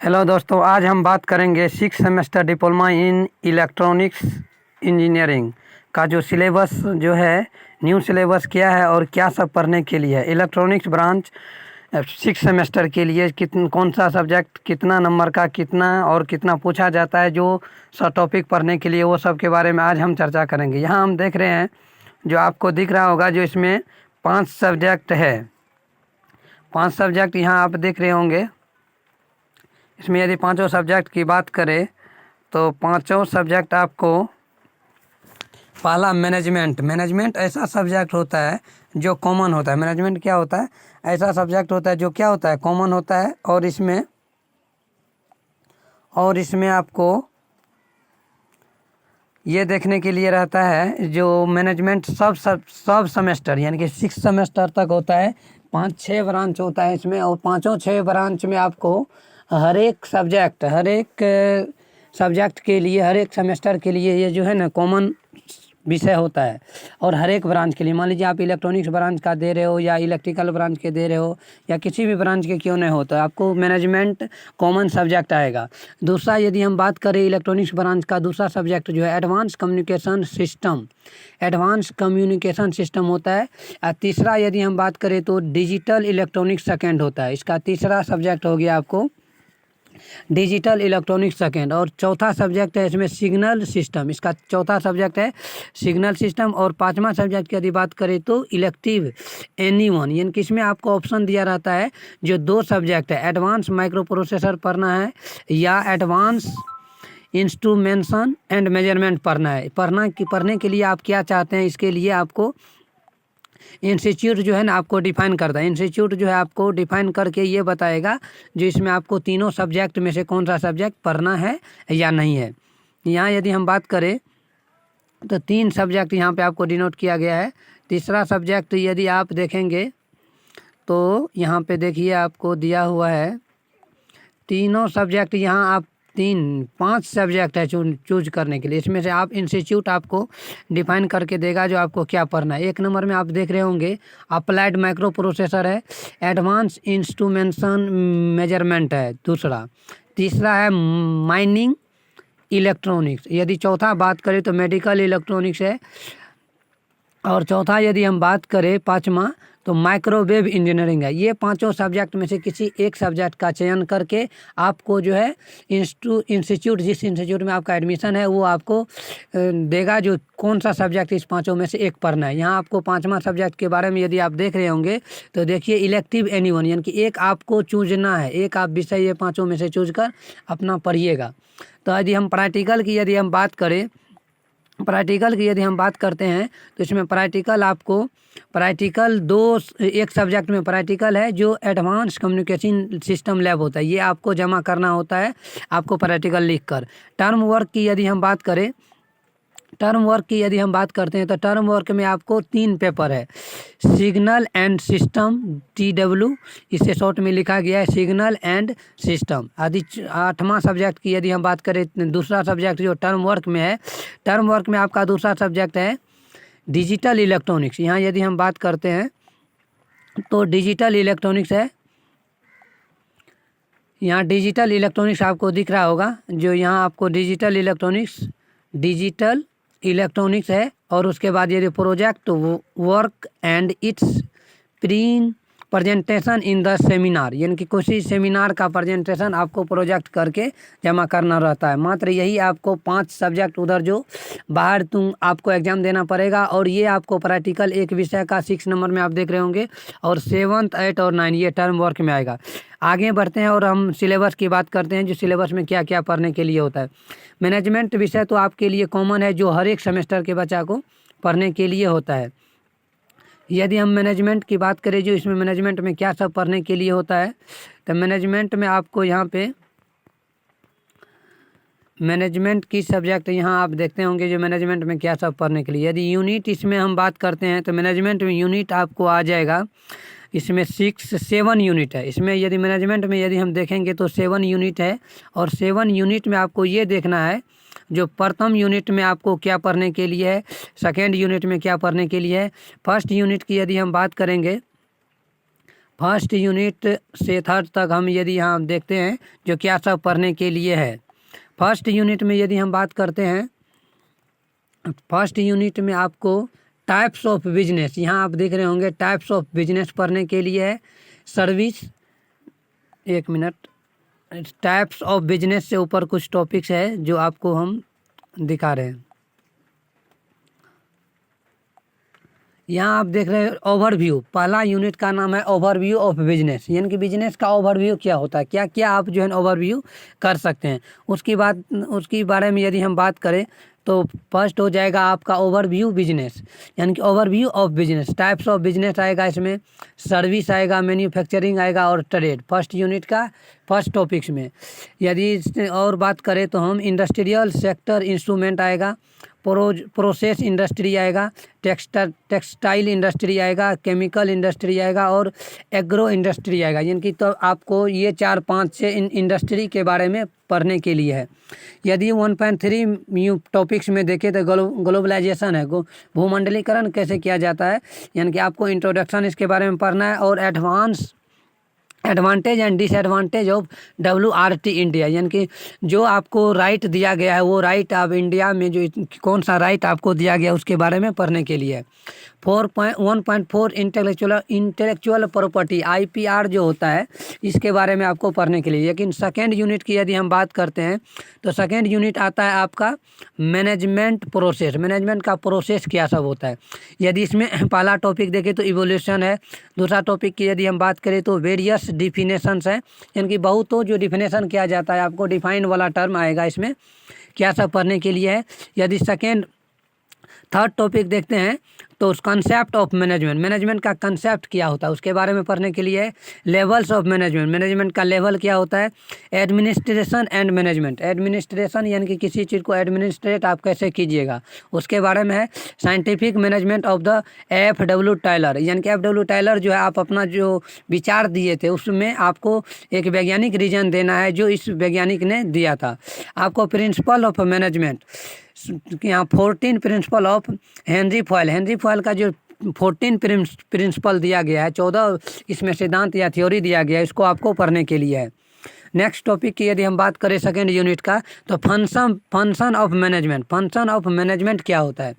Hello दोस्तों, आज हम बात करेंगे 6 semester diploma in electronics engineering का जो सिलेबस जो है, न्यू सिलेबस क्या है और क्या सब पढ़ने के लिए है। इलेक्ट्रॉनिक्स ब्रांच 6 सेमेस्टर के लिए कौन सा सब्जेक्ट कितना नंबर का, कितना और कितना पूछा जाता है, जो सब टॉपिक पढ़ने के लिए, वो सब के बारे में आज हम चर्चा करेंगे। यहाँ हम देख रहे हैं, जो आपको दिख रहा होगा, जो इसमें 5 सब्जेक्ट है। 5 सब्जेक्ट यहाँ आप देख रहे होंगे। इसमें यदि पांचों सब्जेक्ट की बात करें तो पांचों सब्जेक्ट आपको, पहला मैनेजमेंट ऐसा सब्जेक्ट होता है जो कॉमन होता है। मैनेजमेंट क्या होता है? ऐसा सब्जेक्ट होता है जो क्या होता है, कॉमन होता है। और इसमें आपको ये देखने के लिए रहता है, जो मैनेजमेंट सब सेमेस्टर यानी कि 6 सेमेस्टर तक होता है। 5-6 ब्रांच होता है इसमें, और पाँचों 6 ब्रांच में आपको हर एक सब्जेक्ट के लिए, हर एक सेमेस्टर के लिए ये जो है ना, कॉमन विषय होता है। और हर एक ब्रांच के लिए, मान लीजिए आप इलेक्ट्रॉनिक्स ब्रांच का दे रहे हो या इलेक्ट्रिकल ब्रांच के दे रहे हो या किसी भी ब्रांच के क्यों नहीं हो, तो आपको मैनेजमेंट कॉमन सब्जेक्ट आएगा। दूसरा, यदि हम बात करें इलेक्ट्रॉनिक्स ब्रांच का दूसरा सब्जेक्ट जो है एडवांस कम्युनिकेशन सिस्टम होता है। और तीसरा, यदि हम बात करें तो डिजिटल इलेक्ट्रॉनिक्स सेकेंड होता है। इसका तीसरा सब्जेक्ट हो गया आपको डिजिटल इलेक्ट्रॉनिक्स सेकेंड। और चौथा सब्जेक्ट है इसमें सिग्नल सिस्टम। इसका चौथा सब्जेक्ट है सिग्नल सिस्टम। और पांचवा सब्जेक्ट की यदि बात करें तो इलेक्टिव एनी1, यानी कि इसमें आपको ऑप्शन दिया रहता है जो 2 सब्जेक्ट है, एडवांस माइक्रो प्रोसेसर पढ़ना है या एडवांस इंस्ट्रूमेंटेशन एंड मेजरमेंट पढ़ना है। पढ़ने के लिए आप क्या चाहते हैं, इसके लिए आपको इंस्टीट्यूट जो है ना आपको डिफाइन करता है। इंस्टीट्यूट जो है आपको डिफाइन करके ये बताएगा जो इसमें आपको तीनों सब्जेक्ट में से कौन सा सब्जेक्ट पढ़ना है या नहीं है। यहाँ यदि हम बात करें तो 3 सब्जेक्ट यहाँ पे आपको डिनोट किया गया है। तीसरा सब्जेक्ट यदि आप देखेंगे तो यहाँ पे देखिए आपको दिया हुआ है तीनों सब्जेक्ट। यहाँ आप 5 सब्जेक्ट है चूज करने के लिए। इसमें से आप इंस्टीट्यूट आपको डिफाइन करके देगा जो आपको क्या पढ़ना है। 1 नंबर में आप देख रहे होंगे अप्लाइड माइक्रो प्रोसेसर है, एडवांस इंस्ट्रूमेंटेशन मेजरमेंट है दूसरा। तीसरा है माइनिंग इलेक्ट्रॉनिक्स। यदि चौथा बात करें तो मेडिकल इलेक्ट्रॉनिक्स है। और चौथा यदि हम बात करें पाँचवा तो माइक्रोवेव इंजीनियरिंग है। ये पांचों सब्जेक्ट में से किसी एक सब्जेक्ट का चयन करके आपको जो है इंस्टीट्यूट, जिस इंस्टीट्यूट में आपका एडमिशन है वो आपको देगा जो कौन सा सब्जेक्ट इस पांचों में से एक पढ़ना है। यहाँ आपको पांचवा सब्जेक्ट के बारे में यदि आप देख रहे होंगे तो देखिए इलेक्टिव एनी1, यानी कि एक आपको चूजना है, एक आप विषय ये पाँचों में से चूज कर अपना पढ़िएगा। तो यदि हम प्रैक्टिकल की यदि हम बात करते हैं तो इसमें प्रैक्टिकल एक सब्जेक्ट में प्रैक्टिकल है जो एडवांस कम्युनिकेशन सिस्टम लैब होता है। ये आपको जमा करना होता है आपको प्रैक्टिकल लिखकर। टर्म वर्क की यदि हम बात करते हैं तो टर्म वर्क में आपको 3 पेपर है, सिग्नल एंड सिस्टम TW, इसे शॉर्ट में लिखा गया है सिग्नल एंड सिस्टम आदि। 8वां सब्जेक्ट की यदि हम बात करें, दूसरा सब्जेक्ट जो टर्म वर्क में है, टर्म वर्क में आपका दूसरा सब्जेक्ट है डिजिटल इलेक्ट्रॉनिक्स। यहाँ यदि हम बात करते हैं तो डिजिटल इलेक्ट्रॉनिक्स है। यहाँ डिजिटल इलेक्ट्रॉनिक्स आपको दिख रहा होगा, जो यहाँ आपको डिजिटल इलेक्ट्रॉनिक्स है। और उसके बाद ये project work and it's presentation in the seminar, यानी कि किसी सेमिनार का प्रेजेंटेशन आपको प्रोजेक्ट करके जमा करना रहता है। मात्र यही आपको 5 सब्जेक्ट उधर जो बाहर आपको एग्जाम देना पड़ेगा। और ये आपको प्रैक्टिकल एक विषय का 6 नंबर में आप देख रहे होंगे। और 7, 8 और 9 ये टर्म वर्क में आएगा। आगे बढ़ते हैं और हम सिलेबस की बात करते हैं, जो सिलेबस में क्या क्या पढ़ने के लिए होता है। मैनेजमेंट विषय तो आपके लिए कॉमन है, जो हर एक सेमेस्टर के बच्चा को पढ़ने के लिए होता है। यदि हम मैनेजमेंट की बात करें, जो इसमें मैनेजमेंट में क्या सब पढ़ने के लिए होता है, तो मैनेजमेंट में आपको यहाँ पे मैनेजमेंट की सब्जेक्ट यहाँ आप देखते होंगे जो मैनेजमेंट में क्या सब पढ़ने के लिए। यदि यूनिट इसमें हम बात करते हैं तो मैनेजमेंट में यूनिट आपको आ जाएगा, इसमें 7 यूनिट है। इसमें यदि मैनेजमेंट में यदि हम देखेंगे तो 7 यूनिट है। और 7 यूनिट में आपको ये देखना है जो प्रथम यूनिट में आपको क्या पढ़ने के लिए है, सेकेंड यूनिट में क्या पढ़ने के लिए है। फर्स्ट यूनिट की यदि हम बात करेंगे, फर्स्ट यूनिट से थर्ड तक हम यदि यहाँ देखते हैं जो क्या सब पढ़ने के लिए है। फर्स्ट यूनिट में यदि हम बात करते हैं, फर्स्ट यूनिट में आपको टाइप्स ऑफ बिजनेस, यहाँ आप देख रहे होंगे टाइप्स ऑफ बिजनेस पढ़ने के लिए है। सर्विस, एक मिनट, टाइप्स ऑफ बिजनेस से ऊपर कुछ टॉपिक्स है जो आपको हम दिखा रहे हैं। यहाँ आप देख रहे हैं ओवरव्यू, पहला यूनिट का नाम है ओवरव्यू ऑफ बिजनेस, यानी कि बिजनेस का ओवरव्यू क्या होता है, क्या क्या आप जो है ओवरव्यू कर सकते हैं। उसकी बारे में यदि हम बात करें तो फर्स्ट हो जाएगा आपका ओवरव्यू बिजनेस, यानी कि overview of business. Types of business आएगा इसमें, सर्विस आएगा, मैन्युफैक्चरिंग आएगा और ट्रेड, फर्स्ट यूनिट का फर्स्ट टॉपिक्स में। यदि और बात करें तो हम इंडस्ट्रियल सेक्टर इंस्ट्रूमेंट आएगा, प्रोसेस इंडस्ट्री आएगा, टेक्सटाइल इंडस्ट्री आएगा, केमिकल इंडस्ट्री आएगा और एग्रो इंडस्ट्री आएगा। यानी कि तो आपको ये 4-5 से इन इंडस्ट्री के बारे में पढ़ने के लिए है। यदि 1.3 टॉपिक्स में देखें तो ग्लोबलाइजेशन है, भूमंडलीकरण कैसे किया जाता है, यानी कि आपको इंट्रोडक्शन इसके बारे में पढ़ना है। और advantage and disadvantage of WRT India, यानी कि जो आपको राइट दिया गया है वो राइट आप इंडिया में जो कौन सा राइट आपको दिया गया उसके बारे में पढ़ने के लिए। 1.4 इंटेलेक्चुअल प्रॉपर्टी IPR जो होता है इसके बारे में आपको पढ़ने के लिए। लेकिन सेकेंड यूनिट की यदि हम बात करते हैं तो सेकेंड यूनिट आता है आपका मैनेजमेंट प्रोसेस, मैनेजमेंट का प्रोसेस क्या सब होता है। यदि इसमें पहला टॉपिक देखें तो इवोल्यूशन है, दूसरा टॉपिक की यदि हम बात करें तो वेरियस डिफिनेशंस है, यानी कि बहुतों जो डिफिनेशन किया जाता है आपको डिफाइन वाला टर्म आएगा इसमें, क्या सब पढ़ने के लिए है। यदि थर्ड टॉपिक देखते हैं तो कंसेप्ट ऑफ मैनेजमेंट, मैनेजमेंट का कंसेप्ट क्या होता है उसके बारे में पढ़ने के लिए है। लेवल्स ऑफ मैनेजमेंट, मैनेजमेंट का लेवल क्या होता है। एडमिनिस्ट्रेशन एंड मैनेजमेंट, एडमिनिस्ट्रेशन यानी कि किसी चीज़ को एडमिनिस्ट्रेट आप कैसे कीजिएगा उसके बारे में है। Scientific management of the FW Tyler, यानी कि FW टायलर जो है आप अपना जो विचार दिए थे उसमें आपको एक वैज्ञानिक रीजन देना है जो इस वैज्ञानिक ने दिया था। आपको प्रिंसिपल ऑफ मैनेजमेंट, यहाँ 14 प्रिंसिपल ऑफ हेनरी फॉयल का जो 14 प्रिंसिपल दिया गया है, 14 इसमें सिद्धांत या थ्योरी दिया गया है, इसको आपको पढ़ने के लिए है। नेक्स्ट टॉपिक की यदि हम बात करें सेकेंड यूनिट का तो function of management, function of management क्या होता है,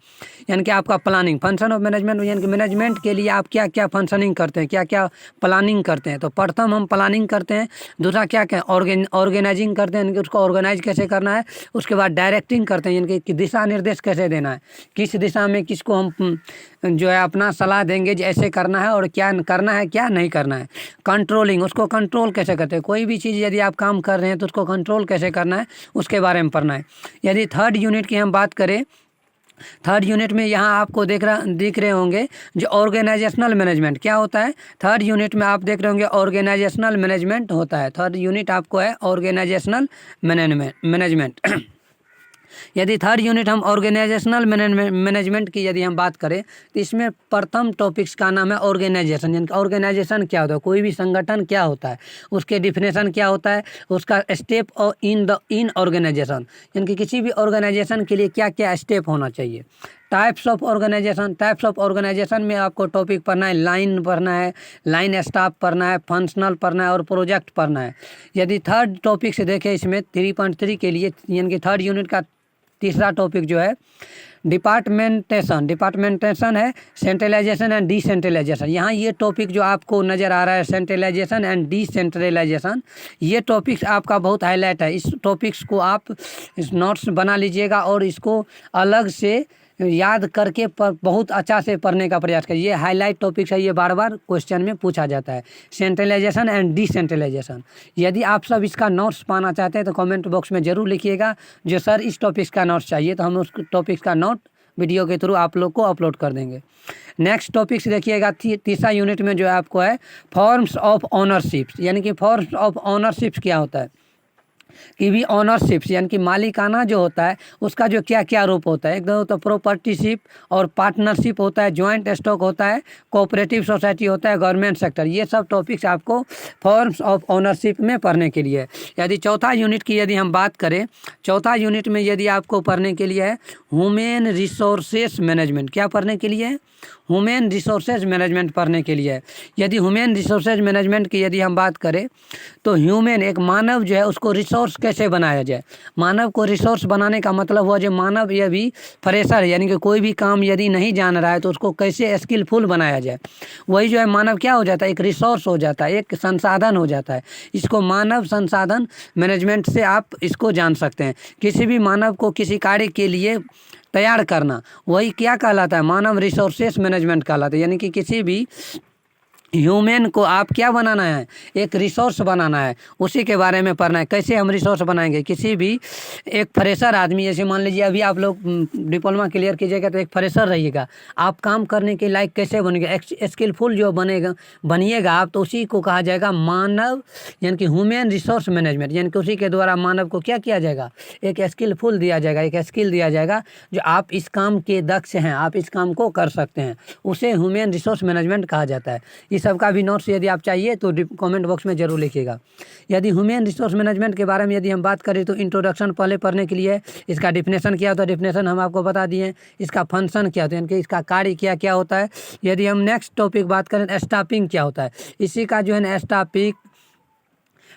यानी कि आपका प्लानिंग, फंक्शन ऑफ मैनेजमेंट यानी कि मैनेजमेंट के लिए आप क्या क्या फंक्शनिंग करते हैं, क्या क्या प्लानिंग करते हैं। तो प्रथम हम प्लानिंग करते हैं, दूसरा क्या क्या ऑर्गेनाइजिंग करते हैं, यानी कि उसको ऑर्गेनाइज कैसे करना है। उसके बाद डायरेक्टिंग करते हैं, यानी कि दिशा निर्देश कैसे देना है, किस दिशा में किसको हम जो है अपना सलाह देंगे जैसे करना है और क्या करना है क्या नहीं करना है। कंट्रोलिंग, उसको कंट्रोल कैसे करते हैं, कोई भी चीज़ यदि आप काम कर रहे हैं तो उसको कंट्रोल कैसे करना है उसके बारे में पढ़ना है। यदि थर्ड यूनिट की हम बात करें, थर्ड यूनिट में यहाँ आपको दिख रहे होंगे जो ऑर्गेनाइजेशनल मैनेजमेंट क्या होता है। थर्ड यूनिट में आप देख रहे होंगे ऑर्गेनाइजेशनल मैनेजमेंट होता है, थर्ड यूनिट आपको है ऑर्गेनाइजेशनल मैनेजमेंट। यदि थर्ड यूनिट हम ऑर्गेनाइजेशनल मैनेजमेंट की यदि हम बात करें तो इसमें प्रथम टॉपिक्स का नाम है ऑर्गेनाइजेशन, यानी कि ऑर्गेनाइजेशन क्या होता है, कोई भी संगठन क्या होता है, उसके डिफिनेशन क्या होता है, उसका स्टेप इन ऑर्गेनाइजेशन, यानी कि किसी भी ऑर्गेनाइजेशन के लिए क्या क्या स्टेप होना चाहिए। Types of organization, types of organization में आपको टॉपिक पढ़ना है, लाइन पढ़ना है, लाइन स्टाफ पढ़ना है, फंक्शनल पढ़ना है और प्रोजेक्ट पढ़ना है। यदि थर्ड टॉपिक से देखें इसमें 3.3 के लिए, यानी कि थर्ड यूनिट का तीसरा टॉपिक जो है डिपार्टमेंटेशन है, सेंट्रलाइजेशन एंड डिसेंट्रलाइजेशन। यहाँ ये टॉपिक जो आपको नज़र आ रहा है सेंट्रलाइजेशन एंड डिसेंट्रलाइजेशन, ये टॉपिक्स आपका बहुत हाईलाइट है। इस टॉपिक्स को आप इस नोट्स बना लीजिएगा और इसको अलग से याद करके बहुत अच्छा से पढ़ने का प्रयास करिए। ये हाईलाइट टॉपिक्स है, ये बार बार क्वेश्चन में पूछा जाता है, सेंट्रलाइजेशन एंड डिसेंट्रलाइजेशन। यदि आप सब इसका नोट्स पाना चाहते हैं तो कमेंट बॉक्स में ज़रूर लिखिएगा जो सर इस टॉपिक्स का नोट्स चाहिए, तो हम उस टॉपिक्स का नोट वीडियो के थ्रू आप लोग को अपलोड कर देंगे। नेक्स्ट टॉपिक्स देखिएगा तीसरा यूनिट में जो आपको है फॉर्म्स ऑफ ऑनरशिप्स, यानी कि फॉर्म्स ऑफ ऑनरशिप्स क्या होता है कि भी ऑनरशिप्स यानी कि मालिकाना जो होता है उसका जो क्या क्या रूप होता है। एक तो प्रॉपर्टीशिप और पार्टनरशिप होता है, जॉइंट स्टॉक होता है, कोऑपरेटिव सोसाइटी होता है, गवर्नमेंट सेक्टर। ये सब टॉपिक्स आपको फॉर्म्स ऑफ ओनरशिप में पढ़ने के लिए है। यदि चौथा यूनिट की यदि हम बात करें, चौथा यूनिट में यदि आपको पढ़ने के लिए है ह्यूमन रिसोर्सेस मैनेजमेंट। क्या पढ़ने के लिए है? ह्यूमन रिसोर्सेज मैनेजमेंट पढ़ने के लिए है। यदि ह्यूमन रिसोर्सेज मैनेजमेंट की यदि हम बात करें तो ह्यूमन एक मानव जो है उसको रिसोर्स कैसे बनाया जाए। मानव को रिसोर्स बनाने का मतलब हुआ जो मानव ये भी फ्रेशर है, यानी कि कोई भी काम यदि नहीं जान रहा है तो उसको कैसे स्किलफुल बनाया जाए। वही जो है मानव क्या हो जाता है, एक रिसोर्स हो जाता है, एक संसाधन हो जाता है। इसको मानव संसाधन मैनेजमेंट से आप इसको जान सकते हैं। किसी भी मानव को किसी कार्य के लिए तैयार करना वही क्या कहलाता है, मानव रिसोर्सेस मैनेजमेंट कहलाता है। यानी कि किसी भी ह्यूमन को आप क्या बनाना है, एक रिसोर्स बनाना है, उसी के बारे में पढ़ना है। कैसे हम रिसोर्स बनाएंगे, किसी भी एक फ्रेशर आदमी, जैसे मान लीजिए अभी आप लोग डिप्लोमा क्लियर कीजिएगा तो एक फ्रेशर रहिएगा, आप काम करने के लायक कैसे बनेंगे, स्किलफुल जो बनिएगा आप, तो उसी को कहा जाएगा मानव यानी कि ह्यूमन रिसोर्स मैनेजमेंट। यानी कि उसी के द्वारा मानव को क्या किया जाएगा, एक स्किलफुल दिया जाएगा, एक स्किल दिया जाएगा जो आप इस काम के दक्ष हैं, आप इस काम को कर सकते हैं, उसे ह्यूमन रिसोर्स मैनेजमेंट कहा जाता है। सबका भी नोट्स यदि आप चाहिए तो कमेंट बॉक्स में जरूर लिखिएगा। यदि ह्यूमन रिसोर्स मैनेजमेंट के बारे में यदि हम बात करें तो इंट्रोडक्शन पहले पढ़ने के लिए, इसका डिफिनेशन क्या होता है, डिफिनेशन हम आपको बता दिए, इसका फंक्शन क्या होता है, यानी कि इसका कार्य क्या क्या होता है। यदि हम नेक्स्ट टॉपिक बात करें स्टाफिंग क्या होता है, इसी का जो है ना स्टाफिंग,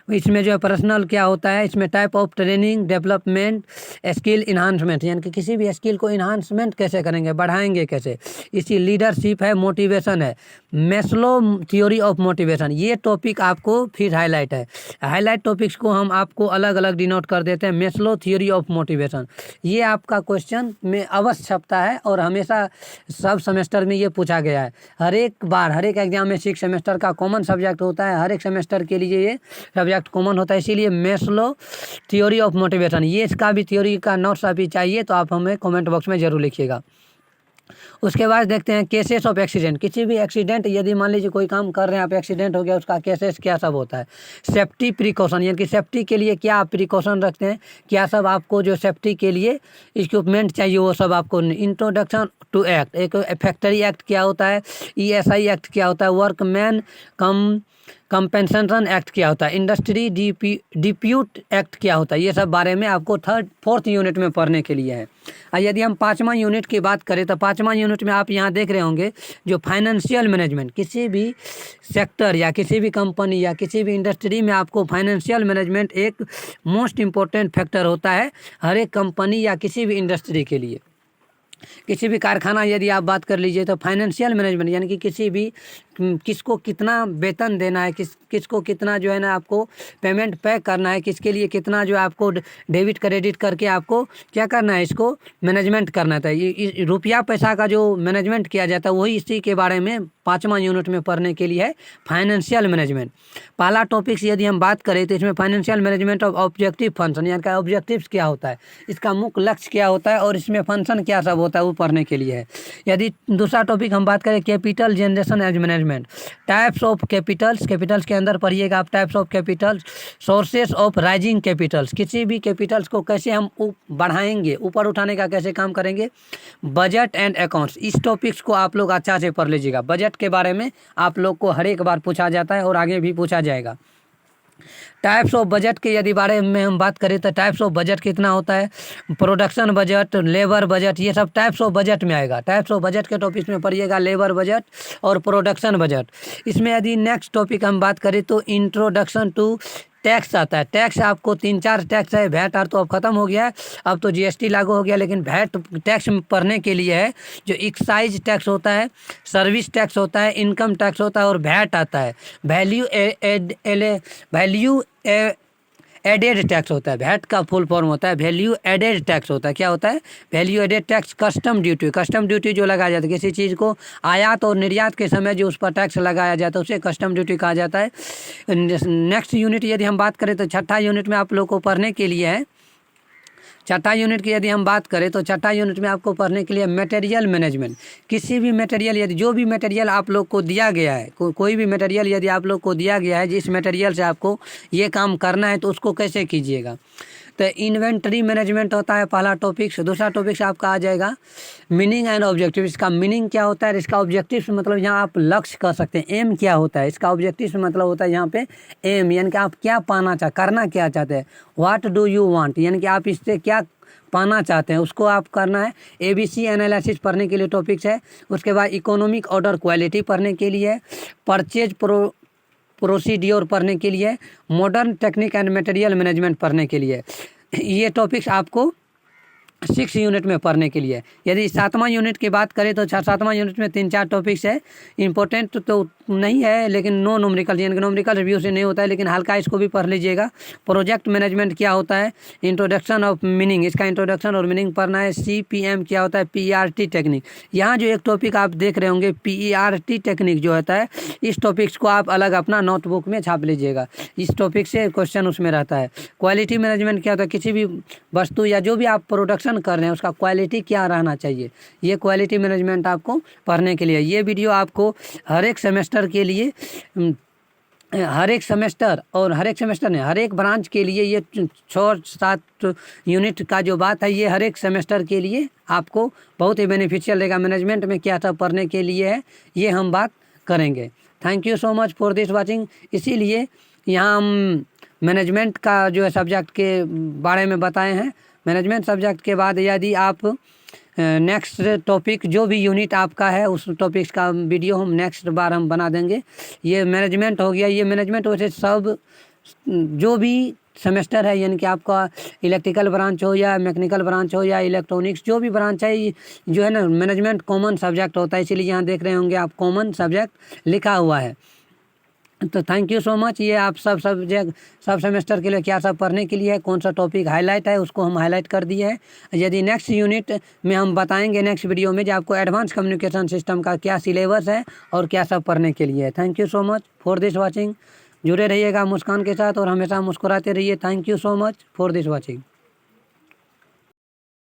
इसमें जो है पर्सनल क्या होता है, इसमें type of training, development, skill enhancement, यानी कि किसी भी स्किल को इन्हांसमेंट कैसे करेंगे, बढ़ाएंगे कैसे, इसी लीडरशिप है, मोटिवेशन है, मैस्लो थ्योरी ऑफ मोटिवेशन। ये टॉपिक आपको फिर हाईलाइट है, हाईलाइट टॉपिक्स को हम आपको अलग अलग डिनोट कर देते हैं। मैस्लो थ्योरी ऑफ मोटिवेशन ये आपका क्वेश्चन में अवश्य छपता है और हमेशा सब सेमेस्टर में ये पूछा गया है। हर एक बार हर एक एग्जाम में 6 सेमेस्टर का कॉमन सब्जेक्ट होता है, हर एक सेमेस्टर के लिए ये सब्जेक्ट कॉमन होता है, इसीलिए मैस्लो थ्योरी ऑफ मोटिवेशन, ये इसका भी थ्योरी का नोट्स अभी चाहिए तो आप हमें कमेंट बॉक्स में जरूर लिखिएगा। उसके बाद देखते हैं केसेस ऑफ एक्सीडेंट। किसी भी एक्सीडेंट, यदि मान लीजिए कोई काम कर रहे हैं आप, एक्सीडेंट हो गया, उसका केसेस क्या सब होता है। सेफ्टी प्रिकॉशन, यानी कि सेफ्टी के लिए क्या आप प्रिकॉशन रखते हैं, क्या सब आपको जो सेफ्टी के लिए इक्विपमेंट चाहिए वो सब आपको। इंट्रोडक्शन टू एक्ट, एक फैक्ट्री एक्ट क्या होता है, ESI एक्ट क्या होता है, वर्कमैन कंपेंसेशन एक्ट क्या होता है, इंडस्ट्री डिप्यूट एक्ट क्या होता है, ये सब बारे में आपको 3rd 4th यूनिट में पढ़ने के लिए है। यदि हम 5वां यूनिट की बात करें तो 5वां यूनिट में आप यहाँ देख रहे होंगे जो फाइनेंशियल मैनेजमेंट, किसी भी सेक्टर या किसी भी कंपनी या किसी भी इंडस्ट्री में आपको फाइनेंशियल मैनेजमेंट एक मोस्ट इम्पोर्टेंट फैक्टर होता है हर एक कंपनी या किसी भी इंडस्ट्री के लिए। किसी भी कारखाना यदि आप बात कर लीजिए तो फाइनेंशियल मैनेजमेंट यानी कि किसी भी किसको कितना वेतन देना है, किसको कितना जो है ना आपको पेमेंट पे करना है, किसके लिए कितना जो आपको डेबिट क्रेडिट करके आपको क्या करना है, इसको मैनेजमेंट करना था। ये रुपया पैसा का जो मैनेजमेंट किया जाता है वही इसी के बारे में 5वां यूनिट में पढ़ने के लिए है, फाइनेंशियल मैनेजमेंट। पहला टॉपिक्स यदि हम बात करें तो इसमें financial management of objective function, यानी कि ऑब्जेक्टिव्स क्या होता है, इसका मुख्य लक्ष्य क्या होता है और इसमें फंक्शन क्या सब होता है वो पढ़ने के लिए है। यदि दूसरा टॉपिक हम बात करें capital generation as management, types of capitals, capitals के अंदर पढ़िएगा आप types of capitals, sources of raising capitals, किसी भी कैपिटल्स को कैसे हम बढ़ाएंगे, ऊपर उठाने का कैसे काम करेंगे, बजट एंड अकाउंट्स, इस टॉपिक्स को आप लोग अच्छा से पढ़ लीजिएगा। बजट के बारे में आप लोग को हर एक बार पूछा जाता है और आगे भी पूछा जाएगा। टाइप्स ऑफ बजट के यदि बारे में हम बात करें तो टाइप्स ऑफ बजट कितना होता है, प्रोडक्शन बजट, लेबर बजट, ये सब टाइप्स ऑफ बजट में आएगा। टाइप्स ऑफ बजट के टॉपिक में पढ़िएगा लेबर बजट और प्रोडक्शन बजट। इसमें यदि नेक्स्ट टॉपिक हम बात करें तो इंट्रोडक्शन टू टैक्स आता है। टैक्स आपको 3-4 टैक्स है, वैट आर तो अब ख़त्म हो गया है, अब तो GST लागू हो गया, लेकिन वैट टैक्स पढ़ने के लिए है जो एक्साइज टैक्स होता है, सर्विस टैक्स होता है, इनकम टैक्स होता है और वैट आता है, वैल्यू एडेड टैक्स होता है। वैट का फुल फॉर्म होता है वैल्यू एडेड टैक्स होता है। क्या होता है, value added tax. Custom duty, custom duty जो लगाया जाता है किसी चीज़ को आयात और निर्यात के समय जो उस पर टैक्स लगाया जाता है उसे कस्टम ड्यूटी कहा जाता है। नेक्स्ट यूनिट यदि हम बात करें तो 6ठा यूनिट में आप लोग को पढ़ने के लिए है। 6ठा यूनिट की यदि हम बात करें तो 6ठा यूनिट में आपको पढ़ने के लिए मटेरियल मैनेजमेंट। किसी भी मटेरियल यदि जो भी मटेरियल आप लोग को दिया गया है, कोई भी मटेरियल यदि आप लोग को दिया गया है जिस मटेरियल से आपको ये काम करना है तो उसको कैसे कीजिएगा। तो इन्वेंटरी मैनेजमेंट होता है पहला टॉपिक्स। दूसरा टॉपिक्स आपका आ जाएगा मीनिंग एंड ऑब्जेक्टिव। इसका मीनिंग क्या होता है, इसका ऑब्जेक्टिव मतलब यहाँ आप लक्ष्य कर सकते हैं, एम क्या होता है। इसका ऑब्जेक्टिव मतलब होता है यहाँ पे एम, यानी कि आप क्या पाना करना क्या चाहते हैं। व्हाट डू यू वांट, यानी कि आप इससे क्या पाना चाहते हैं उसको आप करना है। ABC एनालिसिस पढ़ने के लिए टॉपिक्स है। उसके बाद इकोनॉमिक ऑर्डर क्वालिटी पढ़ने के लिए, परचेज प्रोसीड्योर पढ़ने के लिए, modern technique and material management पढ़ने के लिए। ये टॉपिक्स आपको 6 यूनिट में पढ़ने के लिए। यदि 7वां यूनिट की बात करें तो 7वां यूनिट में 3-4 टॉपिक्स है। इंपॉर्टेंट तो नहीं है लेकिन नो न्यूमेरिकल, यानी कि न्यूमेरिकल रिव्यू से नहीं होता है, लेकिन हल्का इसको भी पढ़ लीजिएगा। प्रोजेक्ट मैनेजमेंट क्या होता है, इंट्रोडक्शन ऑफ मीनिंग, इसका इंट्रोडक्शन और मीनिंग पढ़ना है। CPM क्या होता है, PERT टेक्निक। यहाँ जो एक टॉपिक आप देख रहे होंगे PERT टेक्निक जो होता है, इस टॉपिक्स को आप अलग अपना नोटबुक में छाप लीजिएगा। इस टॉपिक से क्वेश्चन उसमें रहता है। क्वालिटी मैनेजमेंट क्या होता है, किसी भी वस्तु या जो भी आप प्रोडक्शन कर रहे हैं उसका क्वालिटी क्या रहना चाहिए, ये क्वालिटी मैनेजमेंट आपको पढ़ने के लिए। ये वीडियो आपको हर एक सेमेस्टर के लिए, हर एक सेमेस्टर और हर एक सेमेस्टर ने हर एक ब्रांच के लिए ये 6-7 यूनिट का जो बात है, ये हर एक सेमेस्टर के लिए आपको बहुत ही बेनिफिशियल रहेगा। मैनेजमेंट में क्या सब पढ़ने के लिए है ये हम बात करेंगे। Thank you so much for this watching. इसीलिए यहाँ हम मैनेजमेंट का जो है सब्जेक्ट के बारे में बताए हैं। मैनेजमेंट सब्जेक्ट के बाद यदि आप नेक्स्ट टॉपिक जो भी यूनिट आपका है उस टॉपिक्स का वीडियो हम नेक्स्ट बार हम बना देंगे। ये मैनेजमेंट हो गया। ये मैनेजमेंट वैसे सब जो भी सेमेस्टर है, यानी कि आपका इलेक्ट्रिकल ब्रांच हो या मैकेनिकल ब्रांच हो या इलेक्ट्रॉनिक्स, जो भी ब्रांच है जो है ना, मैनेजमेंट कॉमन सब्जेक्ट होता है। इसीलिए यहाँ देख रहे होंगे आप कॉमन सब्जेक्ट लिखा हुआ है। तो थैंक यू सो मच। ये आप सब सेमेस्टर के लिए क्या सब पढ़ने के लिए है, कौन सा टॉपिक हाईलाइट है उसको हम हाईलाइट कर दिए है। यदि नेक्स्ट यूनिट में हम बताएंगे नेक्स्ट वीडियो में जो आपको एडवांस कम्युनिकेशन सिस्टम का क्या सिलेबस है और क्या सब पढ़ने के लिए है। Thank you so much for this watching. जुड़े रहिएगा मुस्कान के साथ और हमेशा मुस्कुराते रहिए। Thank you so much for this watching.